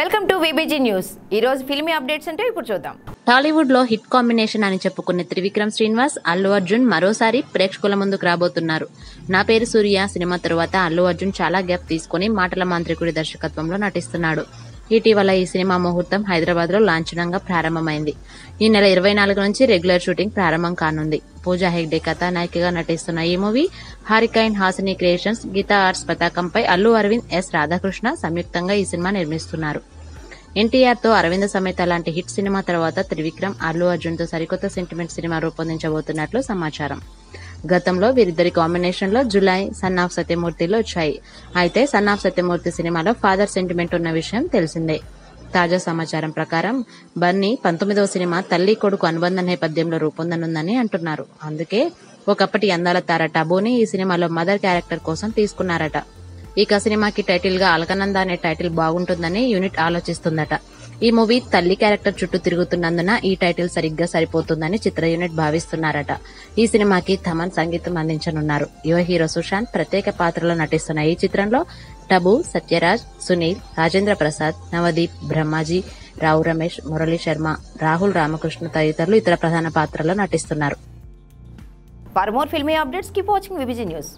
Welcome to VBG news. ఈ రోజు filmy updates అంటే ఇప్పుడు చూద్దాం. టాలీవుడ్ లో హిట్ కాంబినేషన్ అని చెప్పుకునే త్రివిక్రమ్ శ్రీనివాస్, అల్లు అర్జున్ మరోసారి ప్రేక్షకుల ముందుకు రాబోతున్నారు. నా పేరు సూర్య సినిమా తరువాత అల్లు అర్జున్ చాలా గ్యాప్ తీసుకుని మాటల మాంత్రికుడి దర్శకత్వంలో నటిస్తున్నాడు. ఇటీవల ఈ సినిమా ముహూర్తం హైదరాబాద్ లో లాంఛనంగా ప్రారంభమైంది. ఈ నెల 24 నుంచి రెగ్యులర్ షూటింగ్ ప్రారంభం కానుంది. పూజా హెగ్డే కథానాయికగా నటిస్తున్న ఈ movie Haarika and Hassine creations, Geetha arts పతాకంపై అల్లు అరవింద్, ఎస్ రాధాకృష్ణ సంయుక్తంగా ఈ సినిమా నిర్మిస్తున్నారు. ఎన్టీఆర్ తో అరవింద సమేత లాంటి హిట్ సినిమా తర్వాత త్రివిక్రమ్, అల్లు అర్జున్ తో సరికొత్త సెంటిమెంట్ సినిమా రూపొందించబోతున్నట్లు సమాచారం. గతంలో వీరిద్దరి కాంబినేషన్ లో జులై, సన్ ఆఫ్ సత్యమూర్తిలో వచ్చాయి. అయితే సన్ ఆఫ్ సత్యమూర్తి సినిమాలో ఫాదర్ సెంటిమెంట్ ఉన్న విషయం తెలిసిందే. తాజా సమాచారం ప్రకారం బన్నీ 19వ సినిమా తల్లి కొడుకు అనుబంధ నేపథ్యంలో రూపొందనుందని అంటున్నారు. అందుకే ఒకప్పటి అందాల తార టబుని ఈ సినిమాలో మదర్ క్యారెక్టర్ కోసం తీసుకున్నారట. ఇక సినిమాకి టైటిల్ గా అలకనంద అనే టైటిల్ బాగుంటుందని యూనిట్ ఆలోచిస్తుందట. ఈ మూవీ తల్లి క్యారెక్టర్ చుట్టూ తిరుగుతున్నందున ఈ టైటిల్ సరిగ్గా సరిపోతుందని చిత్ర యూనిట్ భావిస్తున్నారట. ఈ సినిమాకి థమన్ సంగీతం అందించనున్నారు. యువ హీరో సుశాంత్ ప్రత్యేక పాత్రలో నటిస్తున్న ఈ చిత్రంలో టబు, సత్యరాజ్, సునీల్, రాజేంద్ర ప్రసాద్, నవదీప్, బ్రహ్మాజీ, రావు రమేష్, మురళీ శర్మ, రాహుల్ రామకృష్ణ తదితరులు ఇతర ప్రధాన పాత్రల్లో నటిస్తున్నారు. For more filmy updates keep watching VBG news.